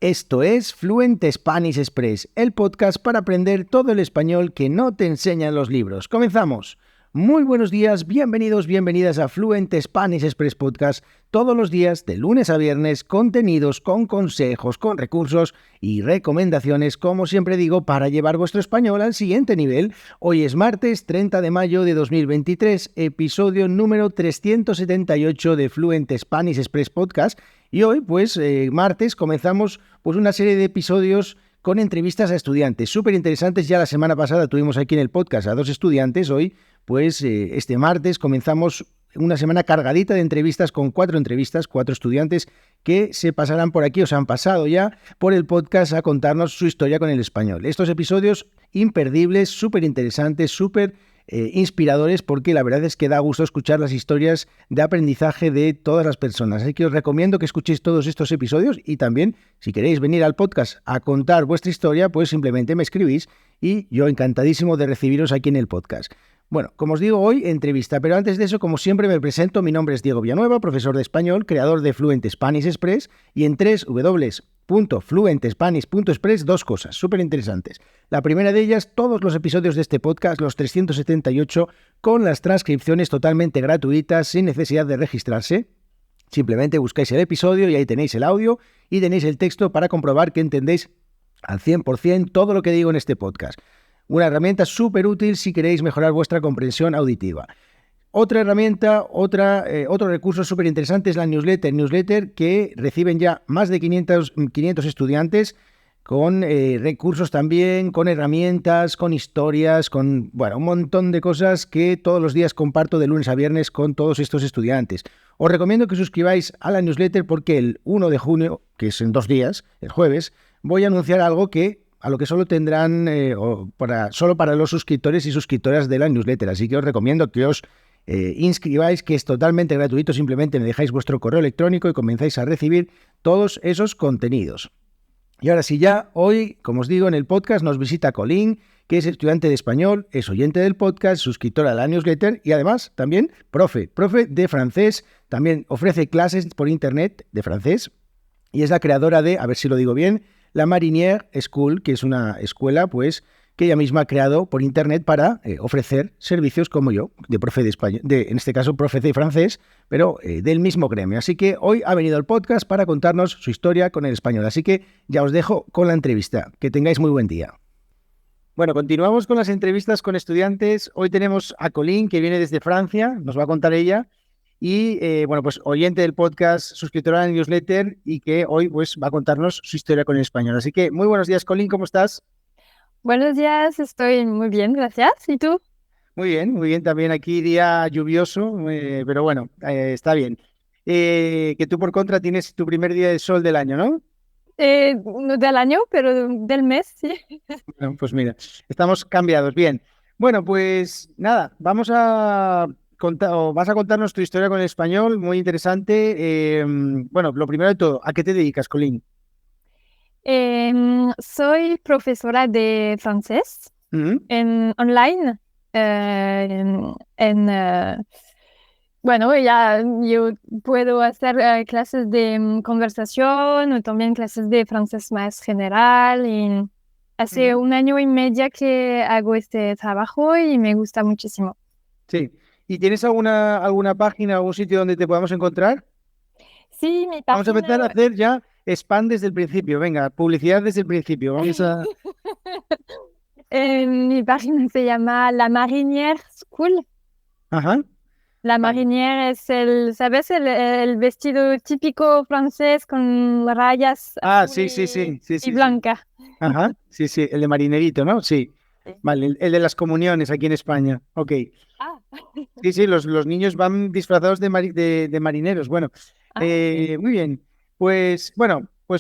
Esto es Fluent Spanish Express, el podcast para aprender todo el español que no te enseñan los libros. ¡Comenzamos! Muy buenos días, bienvenidos, bienvenidas a Fluent Spanish Express Podcast. Todos los días, de lunes a viernes, contenidos con consejos, con recursos y recomendaciones, como siempre digo, para llevar vuestro español al siguiente nivel. Hoy es martes 30 de mayo de 2023, episodio número 378 de Fluent Spanish Express Podcast. Y hoy, martes, comenzamos una serie de episodios con entrevistas a estudiantes súper interesantes. Ya la semana pasada tuvimos aquí en el podcast a 2 estudiantes. Hoy, este martes, comenzamos una semana cargadita de entrevistas con 4 entrevistas, 4 estudiantes que se pasarán por aquí o se han pasado ya por el podcast a contarnos su historia con el español. Estos episodios imperdibles, súper interesantes, súper inspiradores, porque la verdad es que da gusto escuchar las historias de aprendizaje de todas las personas. Así que os recomiendo que escuchéis todos estos episodios y también, si queréis venir al podcast a contar vuestra historia, pues simplemente me escribís y yo encantadísimo de recibiros aquí en el podcast. Bueno, como os digo, hoy entrevista, pero antes de eso, como siempre, me presento. Mi nombre es Diego Villanueva, profesor de español, creador de Fluent Spanish Express, y en www.fluentspanish.express 2 cosas súper interesantes. La primera de ellas, todos los episodios de este podcast, los 378, con las transcripciones totalmente gratuitas, sin necesidad de registrarse. Simplemente buscáis el episodio y ahí tenéis el audio y tenéis el texto para comprobar que entendéis al 100% todo lo que digo en este podcast. Una herramienta súper útil si queréis mejorar vuestra comprensión auditiva. Otra herramienta, otro recurso súper interesante es la newsletter que reciben ya más de 500 estudiantes con recursos también, con herramientas, con historias, con un montón de cosas que todos los días comparto de lunes a viernes con todos estos estudiantes. Os recomiendo que suscribáis a la newsletter porque el 1 de junio, que es en 2 días, el jueves, voy a anunciar algo a lo que solo tendrán solo para los suscriptores y suscriptoras de la newsletter. Así que os recomiendo que os inscribáis, que es totalmente gratuito. Simplemente me dejáis vuestro correo electrónico y comenzáis a recibir todos esos contenidos. Y ahora sí, ya hoy, como os digo, en el podcast nos visita Colín, que es estudiante de español, es oyente del podcast, suscriptora a la newsletter y además también profe de francés. También ofrece clases por internet de francés y es la creadora de, a ver si lo digo bien, la Marinière School, que es una escuela que ella misma ha creado por internet para ofrecer servicios como yo, de profe de español, en este caso profe de francés, pero del mismo gremio. Así que hoy ha venido al podcast para contarnos su historia con el español. Así que ya os dejo con la entrevista. Que tengáis muy buen día. Bueno, continuamos con las entrevistas con estudiantes. Hoy tenemos a Colín, que viene desde Francia, nos va a contar ella. Y oyente del podcast, suscriptora al newsletter y que hoy va a contarnos su historia con el español. Así que muy buenos días, Colín, ¿cómo estás? Buenos días, estoy muy bien, gracias. ¿Y tú? Muy bien también aquí, día lluvioso, pero bueno, está bien. Que tú por contra tienes tu primer día de sol del año, ¿no? No del año, pero del mes, sí. Bueno, pues mira, estamos cambiados, bien. Bueno, pues nada, vamos a contar, o vas a contarnos tu historia con el español, muy interesante. Lo primero de todo, ¿a qué te dedicas, Colín? Soy profesora de francés ¿Mm? en online. Ya yo puedo hacer clases de conversación o también clases de francés más general. Y hace ¿Mm? 1 año y medio que hago este trabajo y me gusta muchísimo. Sí. ¿Y tienes alguna página, algún sitio donde te podamos encontrar? Sí, mi Vamos a empezar a página. hacer ya spam desde el principio. Venga, publicidad desde el principio. Vamos a... Mi página se llama La Marinière School. Ajá. La Vale. marinière es ¿sabes? El vestido típico francés con rayas Ah, azul sí, sí, sí, sí, y sí, sí. blanca. Ajá. Sí, sí, el de marinerito, ¿no? Sí. Sí. Vale, el de las comuniones aquí en España. Ok. Ah, Sí, sí, los niños van disfrazados de marineros. Bueno, ok. muy bien. Pues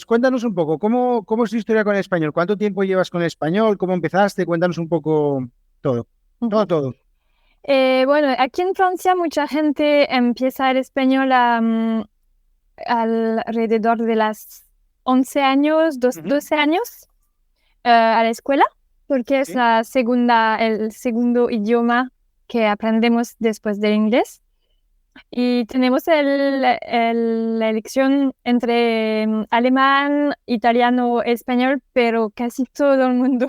cuéntanos un poco, ¿cómo es tu historia con el español? ¿Cuánto tiempo llevas con el español? ¿Cómo empezaste? Cuéntanos un poco todo. Ujú. Todo. Aquí en Francia mucha gente empieza el español alrededor de las 11 años, Ujú. 12 años a la escuela, porque es Sí. el segundo idioma que aprendemos después del inglés. Y tenemos la elección entre alemán, italiano, español, pero casi todo el mundo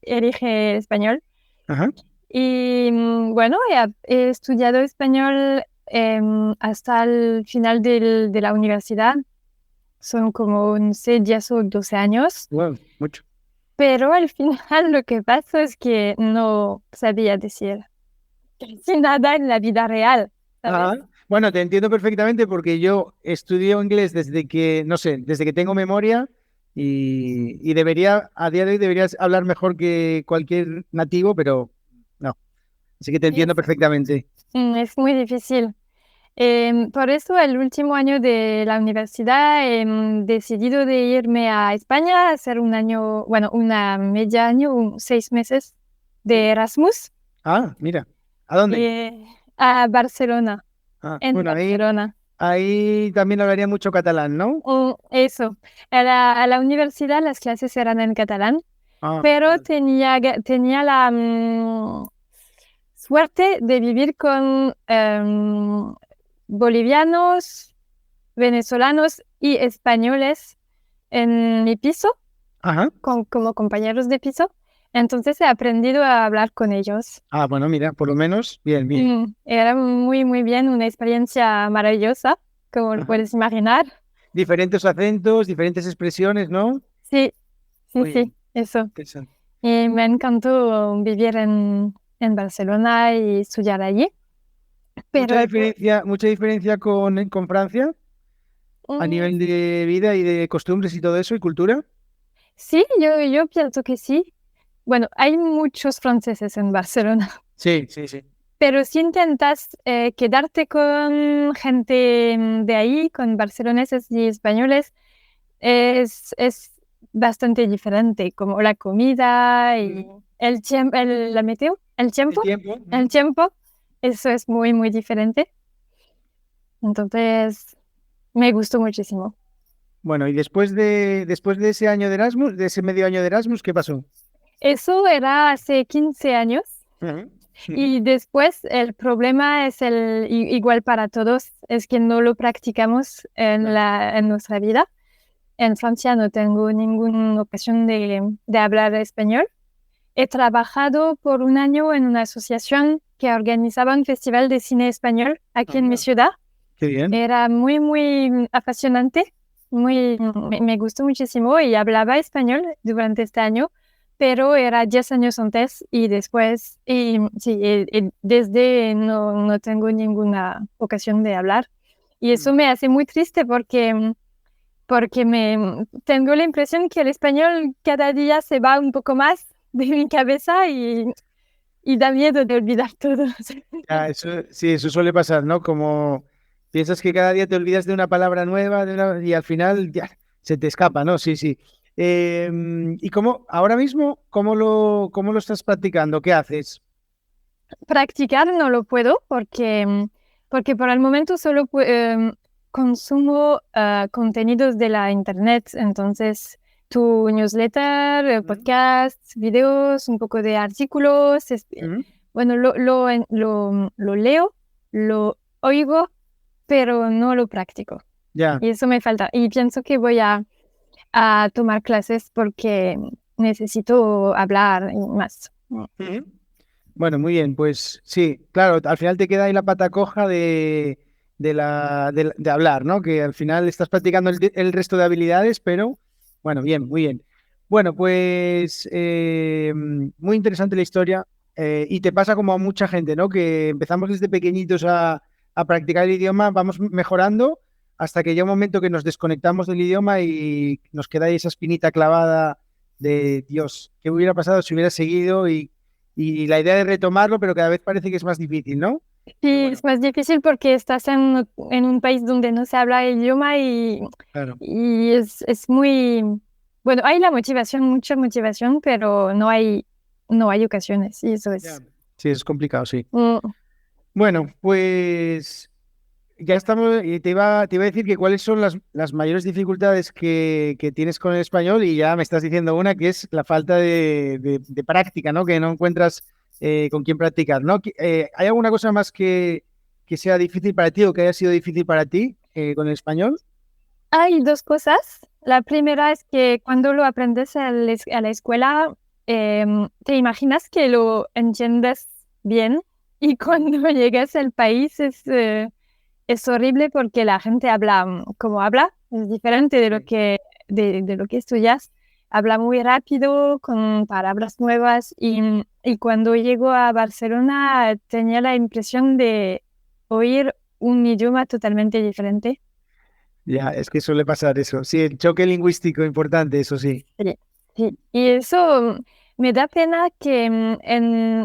elige español. Ajá. Y bueno, he estudiado español hasta el final de la universidad. Son como, no sé, 10 o 12 años. Wow, mucho. Pero al final lo que pasó es que no sabía decir casi nada en la vida real, ¿sabes? Ajá. Bueno, te entiendo perfectamente porque yo estudio inglés desde que, no sé, desde que tengo memoria y debería, a día de hoy deberías hablar mejor que cualquier nativo, pero no. Así que te entiendo Es, perfectamente. es muy difícil. Por eso el último año de la universidad he decidido de irme a España a hacer un año, bueno, una media año, 6 meses de Sí. Erasmus Ah, mira. ¿A dónde? a Barcelona, Ah, en bueno, Barcelona. ahí también hablaría mucho catalán, ¿no? Eso, a la universidad las clases eran en catalán, Ah, pero vale. tenía la suerte de vivir con bolivianos, venezolanos y españoles en mi piso, Ajá. como compañeros de piso. Entonces he aprendido a hablar con ellos. Ah, bueno, mira, por lo menos, bien, bien. Era muy, muy bien, una experiencia maravillosa, como lo Ajá. puedes imaginar. Diferentes acentos, diferentes expresiones, ¿no? Sí, sí, Muy sí, eso. interesante. Y me encantó vivir en Barcelona y estudiar allí. Pero Mucha diferencia con Francia a mm, nivel de vida y de costumbres y todo eso y cultura. sí, yo pienso que sí. Bueno, hay muchos franceses en Barcelona, Sí, sí, sí. pero si intentas quedarte con gente de ahí, con barceloneses y españoles, es bastante diferente, como la comida y Mm. el tiempo, la meteo, El tiempo. el tiempo, eso es muy, muy diferente. Entonces, me gustó muchísimo. Bueno, y después de ese año de Erasmus, de ese medio año de Erasmus, ¿qué pasó? Eso era hace 15 años. Ujú, ujú. Y después el problema es igual para todos, es que no lo practicamos Claro. en nuestra vida. En Francia no tengo ninguna ocasión de hablar español. He trabajado por un año en una asociación que organizaba un festival de cine español aquí en mi Anda, ciudad. qué bien. Era muy, muy apasionante, me gustó muchísimo y hablaba español durante este año, pero era 10 años antes y después, y sí, desde no tengo ninguna ocasión de hablar. Y eso Mm. me hace muy triste porque tengo la impresión que el español cada día se va un poco más de mi cabeza y da miedo de olvidar todo. Ya, eso, sí, eso suele pasar, ¿no? Como piensas que cada día te olvidas de una palabra nueva y al final ya se te escapa, ¿no? Sí, sí. ¿Y ahora mismo, cómo lo estás practicando? ¿Qué haces? Practicar no lo puedo porque por el momento solo consumo contenidos de la internet, entonces tu newsletter, Mm, podcasts, videos, un poco de artículos, mm, bueno, lo leo, lo oigo, pero no lo practico. ya. Y eso me falta. Y pienso que voy a tomar clases porque necesito hablar y más. Mm. Bueno, muy bien, pues sí, claro, al final te queda ahí la pata coja de hablar, ¿no? Que al final estás practicando el resto de habilidades, pero bueno, bien, muy bien. Bueno, pues muy interesante la historia y te pasa como a mucha gente, ¿no? Que empezamos desde pequeñitos a practicar el idioma, vamos mejorando hasta que llega un momento que nos desconectamos del idioma y nos queda ahí esa espinita clavada de Dios, ¿qué hubiera pasado si hubiera seguido? Y la idea de retomarlo, pero cada vez parece que es más difícil, ¿no? Pero Sí, bueno, es más difícil porque estás en un país donde no se habla el idioma claro. y es muy, bueno, hay la motivación, mucha motivación, pero no hay ocasiones y eso Ya. es. Sí, es complicado, sí. mm, Bueno, pues ya estamos, y te iba a decir que cuáles son las mayores dificultades que tienes con el español y ya me estás diciendo una que es la falta de práctica, ¿no? Que no encuentras con quién practicar, ¿no? ¿Hay alguna cosa más que que sea difícil para ti o que haya sido difícil para ti con el español? Hay dos cosas. La primera es que cuando lo aprendes a la escuela, te imaginas que lo entiendes bien y cuando llegas al país es horrible porque la gente habla como habla, es diferente de lo que estudias. Habla muy rápido, con palabras nuevas y cuando llego a Barcelona tenía la impresión de oír un idioma totalmente diferente. Ya, es que suele pasar eso. Sí, el choque lingüístico importante, eso sí. Sí, sí. Y eso me da pena que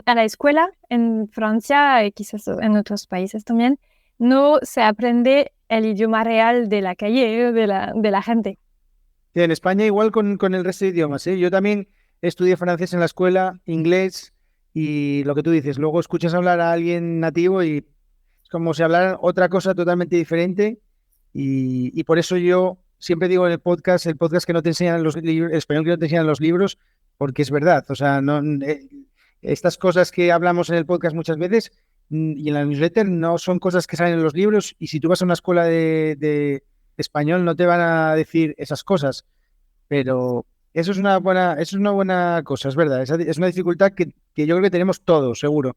a la escuela en Francia y quizás en otros países también no se aprende el idioma real de la calle, de la gente. Sí, en España igual con el resto de idiomas, ¿eh? Yo también estudié francés en la escuela, inglés y lo que tú dices, luego escuchas hablar a alguien nativo y es como si hablaran otra cosa totalmente diferente y por eso yo siempre digo en el podcast que no te enseñan los libros, el español que no te enseñan los libros, porque es verdad, o sea, no, estas cosas que hablamos en el podcast muchas veces y en la newsletter no son cosas que salen en los libros y si tú vas a una escuela de español no te van a decir esas cosas, pero eso es una buena cosa, es verdad, es una dificultad que yo creo que tenemos todos, seguro.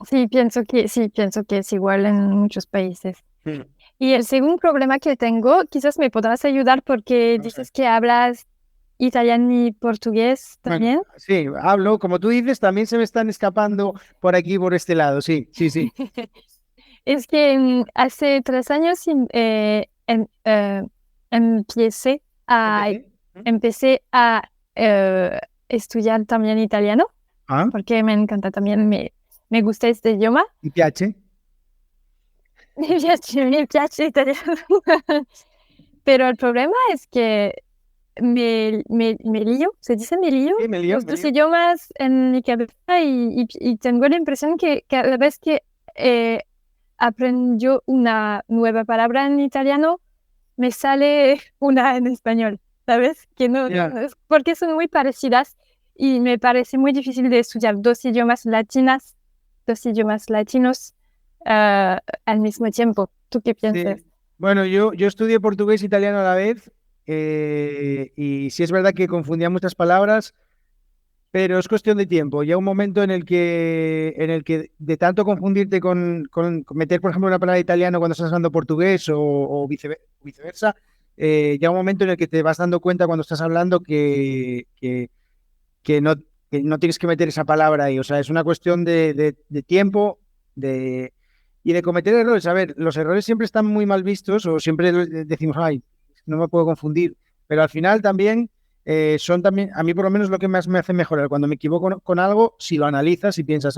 Sí, pienso que es igual en muchos países. Mm. Y el segundo problema que tengo, quizás me podrás ayudar porque No sé. dices que hablas italiano y portugués Bueno, también. sí, hablo, como tú dices, también se me están escapando por aquí, por este lado, sí, sí, sí. Es que hace 3 años empecé a, ¿Empecé? empecé a estudiar también italiano Ah, porque me encanta también, me gusta este idioma. ¿y piace? Mi piace italiano. Pero el problema es que me lío, se dice me lío, Sí, me lío, los me dos lío. idiomas en mi cabeza y tengo la impresión que cada vez que eh, aprendo una nueva palabra en italiano, me sale una en español, ¿sabes? Que Ya. porque son muy parecidas y me parece muy difícil de estudiar dos idiomas latinos al mismo tiempo. ¿Tú qué piensas? Sí. Bueno, yo estudié portugués e italiano a la vez y sí es verdad que confundía muchas palabras, pero es cuestión de tiempo. Ya un momento en el que de tanto confundirte con meter, por ejemplo, una palabra italiano cuando estás hablando portugués o viceversa, ya un momento en el que te vas dando cuenta cuando estás hablando que no, que no tienes que meter esa palabra ahí. O sea, es una cuestión de tiempo y de cometer errores. A ver, los errores siempre están muy mal vistos o siempre decimos, ay, no me puedo confundir. Pero al final también son también, a mí por lo menos lo que más me hace mejorar. Cuando me equivoco con algo, si lo analizas y piensas,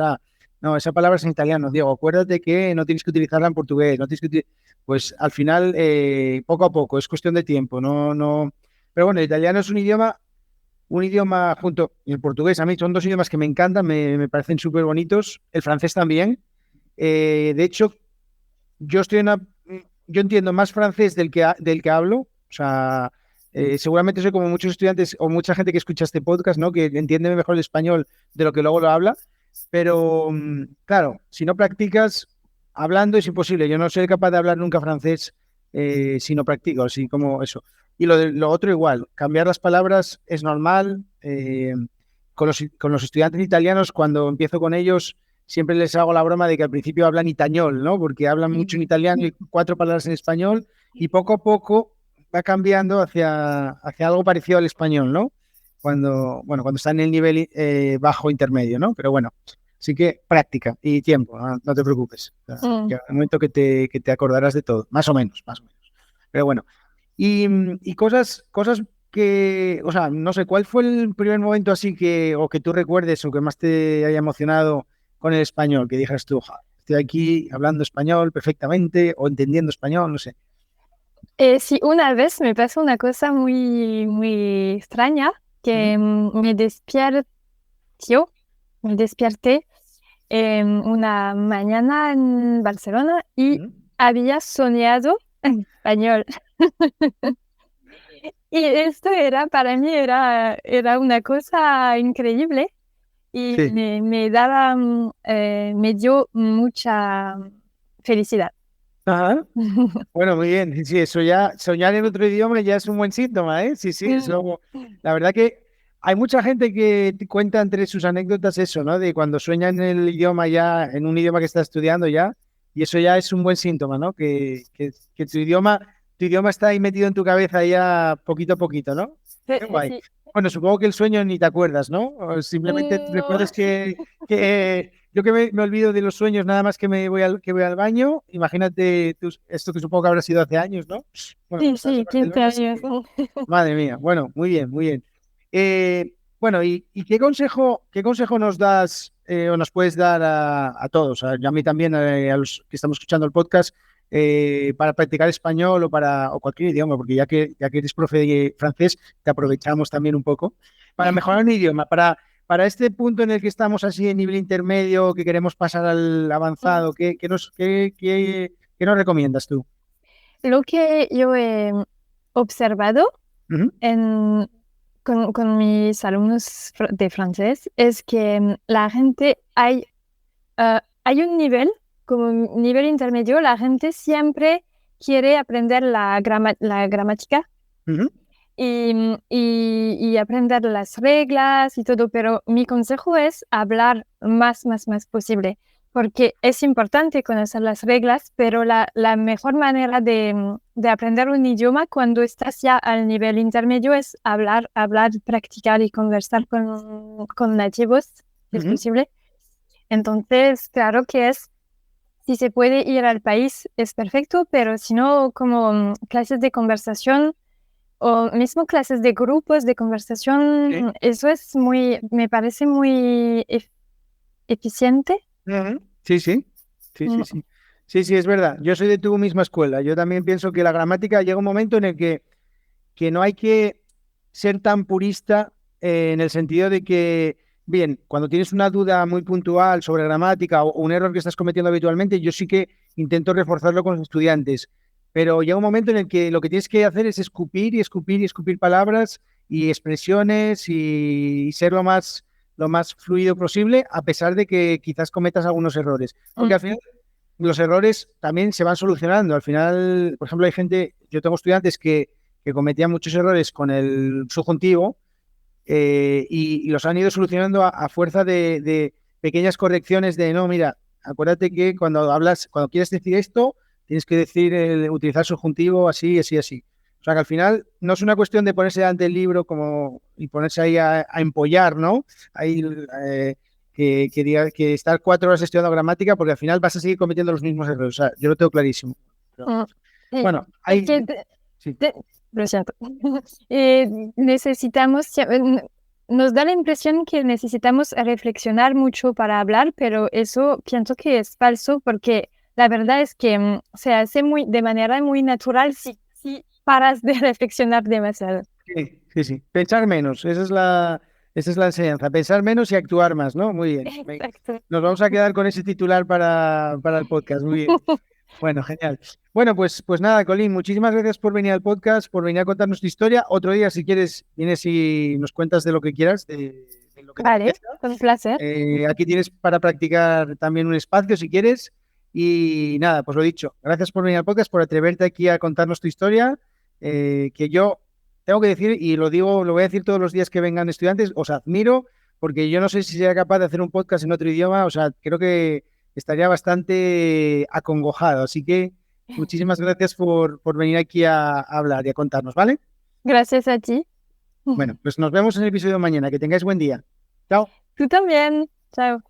no, esa palabra es en italiano, Diego, acuérdate que no tienes que utilizarla en portugués, no tienes que pues al final, poco a poco, es cuestión de tiempo, no, no. Pero bueno, el italiano es un idioma junto, y el portugués a mí son dos idiomas que me encantan, me parecen súper bonitos, el francés también. De hecho, yo estoy en una, yo entiendo más francés del que hablo, o sea, seguramente soy como muchos estudiantes o mucha gente que escucha este podcast, ¿no? Que entiende mejor el español de lo que luego lo habla, pero claro, si no practicas, hablando es imposible, yo no soy capaz de hablar nunca francés si no practico, así como eso. Y lo otro igual, cambiar las palabras es normal. Con los estudiantes italianos, cuando empiezo con ellos, siempre les hago la broma de que al principio hablan itañol, ¿no? Porque hablan mucho en italiano y 4 palabras en español, y poco a poco va cambiando hacia algo parecido al español, ¿no? Cuando está en el nivel bajo intermedio, ¿no? Pero bueno, sí que práctica y tiempo, no te preocupes. O sea, Mm. que al momento que te acordarás de todo, más o menos, más o menos. Pero bueno, y cosas que, o sea, no sé, ¿cuál fue el primer momento así o que tú recuerdes o que más te haya emocionado con el español? Que dijeras tú, "Ja, estoy aquí hablando español perfectamente o entendiendo español, no sé." Sí, una vez me pasó una cosa muy, muy extraña Ujú, que me desperté una mañana en Barcelona y ujú. había soñado en español. Y esto era, para mí, era una cosa increíble. y Sí. me dio mucha felicidad. Ajá. Bueno, muy bien. Sí, sí, eso ya, soñar en otro idioma ya es un buen síntoma, ¿eh? Sí, sí, eso. La verdad que hay mucha gente que te cuenta entre sus anécdotas eso, ¿no? De cuando sueña en el idioma ya, en un idioma que está estudiando ya, y eso ya es un buen síntoma, ¿no? Que tu idioma está ahí metido en tu cabeza ya poquito a poquito, ¿no? Qué guay. Sí. Bueno, supongo que el sueño ni te acuerdas, ¿no? O simplemente No. recuerdas que yo que me olvido de los sueños nada más que que voy al baño. Imagínate esto que supongo que habrá sido hace años, ¿no? Bueno, Sí, cuando estás en sí, 15 Barcelona, años. madre mía. Bueno, muy bien, muy bien. Bueno, ¿y qué consejo nos das o nos puedes dar a todos, a mí también, a los que estamos escuchando el podcast, para practicar español o cualquier idioma? Porque ya que eres profe de francés, te aprovechamos también un poco para mejorar un idioma, para este punto en el que estamos así en nivel intermedio, que queremos pasar al avanzado. ¿Qué nos recomiendas tú? Lo que yo he observado Ujú, en, con mis alumnos de francés es que la gente hay un nivel, como un nivel intermedio, la gente siempre quiere aprender la gramática ujú, y aprender las reglas y todo, pero mi consejo es hablar más posible, porque es importante conocer las reglas, pero la mejor manera de aprender un idioma cuando estás ya al nivel intermedio es hablar, practicar y conversar con nativos, si es ujú. posible. Entonces, claro que si se puede ir al país es perfecto, pero si no, como clases de conversación o mismo clases de grupos de Sí. conversación, eso me parece muy eficiente. Ujú. Sí, sí. Sí, sí, Mm, sí. Sí, sí, es verdad. Yo soy de tu misma escuela. Yo también pienso que la gramática llega un momento en el que no hay que ser tan purista, en el sentido de que, bien, cuando tienes una duda muy puntual sobre gramática o un error que estás cometiendo habitualmente, yo sí que intento reforzarlo con los estudiantes, pero llega un momento en el que lo que tienes que hacer es escupir y escupir y escupir palabras y expresiones y ser lo más fluido posible, a pesar de que quizás cometas algunos errores. Porque mm, al final los errores también se van solucionando. Al final, por ejemplo, yo tengo estudiantes que cometían muchos errores con el subjuntivo, y los han ido solucionando a fuerza de pequeñas correcciones de, no, mira, acuérdate que cuando quieres decir esto, tienes que utilizar subjuntivo así, así, así. O sea que al final no es una cuestión de ponerse delante del libro y ponerse ahí a empollar, ¿no? Ahí, que estar 4 horas estudiando gramática, porque al final vas a seguir cometiendo los mismos errores. O sea, yo lo tengo clarísimo. Pero, mm. Sí, bueno, es que sí. te- lo siento. Eh, necesitamos, nos da la impresión que necesitamos reflexionar mucho para hablar, pero eso pienso que es falso porque la verdad es que se hace de manera muy natural si paras de reflexionar demasiado. Sí, sí, sí. Pensar menos, esa es la enseñanza. Pensar menos y actuar más, ¿no? Muy bien. Venga. Exacto. Nos vamos a quedar con ese titular para el podcast. Muy bien. Bueno, genial. Bueno, pues nada, Colín, muchísimas gracias por venir al podcast, por venir a contarnos tu historia. Otro día, si quieres, vienes y nos cuentas de lo que quieras, de lo que te Vale, apetezca. con placer. Aquí tienes para practicar también un espacio si quieres. Y nada, pues lo dicho, gracias por venir al podcast, por atreverte aquí a contarnos tu historia, que yo tengo que decir, y lo voy a decir todos los días que vengan estudiantes, os admiro, porque yo no sé si sería capaz de hacer un podcast en otro idioma. O sea, creo que estaría bastante acongojado. Así que muchísimas gracias por venir aquí a hablar y a contarnos, ¿vale? Gracias a ti. Bueno, pues nos vemos en el episodio de mañana. Que tengáis buen día. Chao. Tú también. Chao.